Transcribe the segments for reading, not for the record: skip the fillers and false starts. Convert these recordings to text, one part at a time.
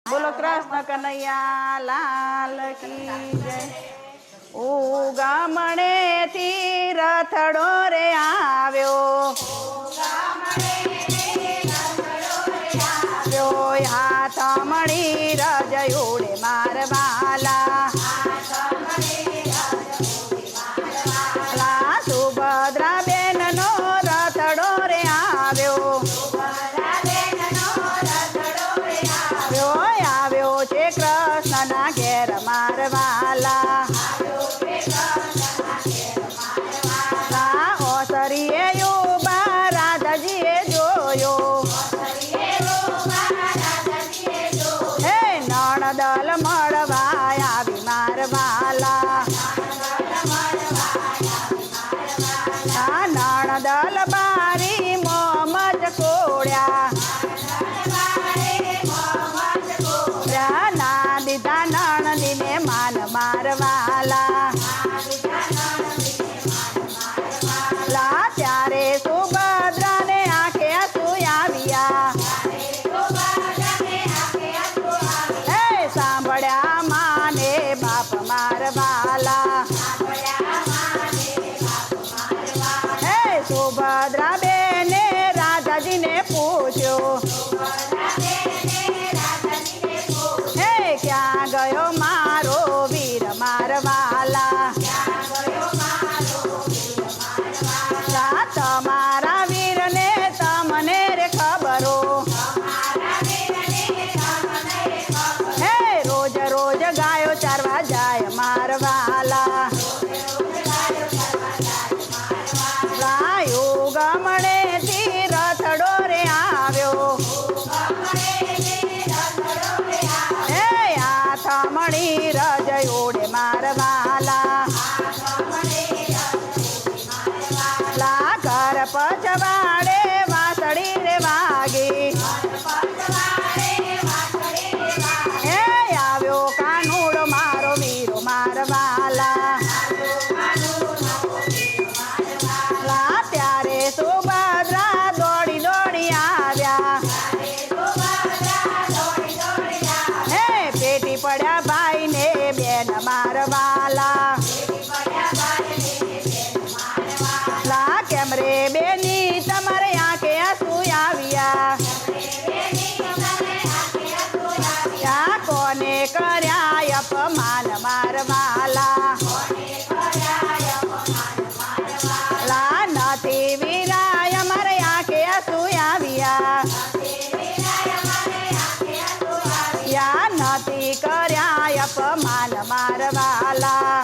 બોલો કૃષ્ણ કનૈયા લાલ કી જય। ઉગામણે થી રથડો રે આવ્યો, હાથ મળી રજયુડે મારવાલા, સુભદ્રા બેન નો રથડો રે આવ્યો, આવ્યો છે કૃષ્ણના ઘેર મારવાલા, ઓસરીએ યુબા રાધાજીએ જોયો, હે નણદલ મળવા આવી મારવાલા, નણદલ બારી મોમજ કોળ્યા, ના દીધા નણદીને માન મારવાલા, ત્યારે સુભદ્રાને આંખે આંસુ આવ્યા, હે સાંભળ્યા માને બાપ મારવાલા, હે સુભદ્રા બેને રાધાજીને પૂછ્યો, હે ક્યાં ગયો મારો વીર મારવાલા, તમારા વીરને તમને રે ખબરો, હે રોજ રોજ ગાયો ચારવા જાય મારવાલા, યુગમણે થી રથડો રે આવ્યો, હે હાથ મળી રજયુડે મારવાલા, ઘર પછવાડે વાસળી રે વાગી, હે આવ્યો કાનુડો મારો વીરો મારવાલા, ત્યારે સુભદ્રા દોડી દોડી આવ્યા, હે પેટી પડ્યા ભાઈને બેન મારવાલા, કેમ રે બેની તમારે આંખે આંસુ આવ્યા, કોને કર્યા અપમાન મારવાલા, નથી વીરાય અમારે આંખે આંસુ આવ્યા, નથી કર્યા અપમાન મારવાલા,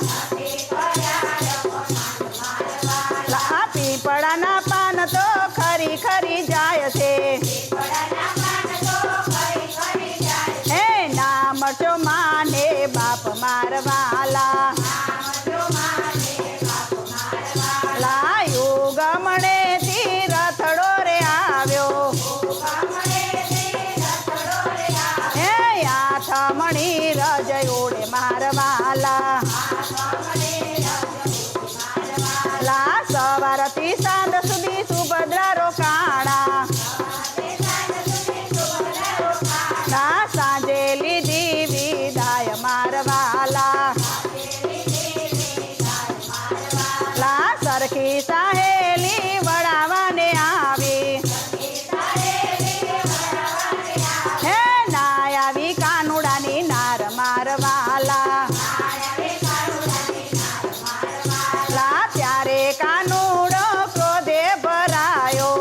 પીપળાના પાન તો ખરી ખરી જાય છે, હે નામ છો માને બાપ મારવાલા, યુગમણે થી રથડો રે આવ્યો, હે હાથ મળી રજયુડે મારવાલા, સવારથી સાંજ સુધી સુભદ્રા રોકાણા, સાંજે લીધી વિદાય મારવાલા, સરખી સાહેલી વડાવાને આવી, હે ના આવી કાનુડાની નાર મારવાલા, ત્યારે કાનુડો ક્રોધે ભરાયો,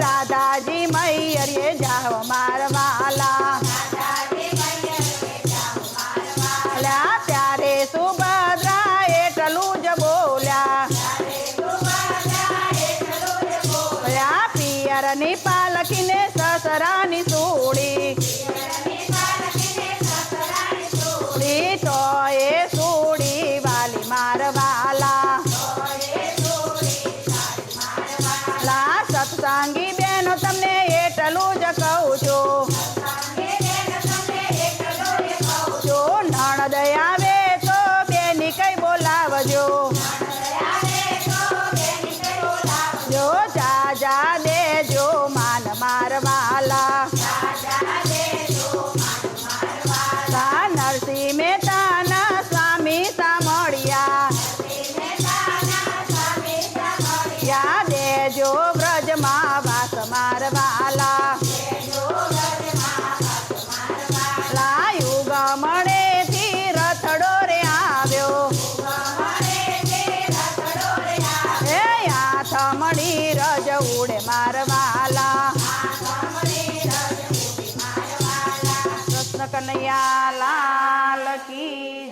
રાધાજી મૈયરે જાવ મારવાલા, ત્યારે સુભદ્રા એટલું જ બોલ્યા, પિયરની પાલકીને સસરાની સોડી, તો એ સોડી વાલી મારવાલા, સત્સંગી બેનો તમને એટલું જ કહું છું, જો નણદ આવે તો બેની કઈ બોલાવજો, જો જા જા દેજો માન મારવા ઉડે મારવાલા કૃષ્ણ કનૈયા લાલ કી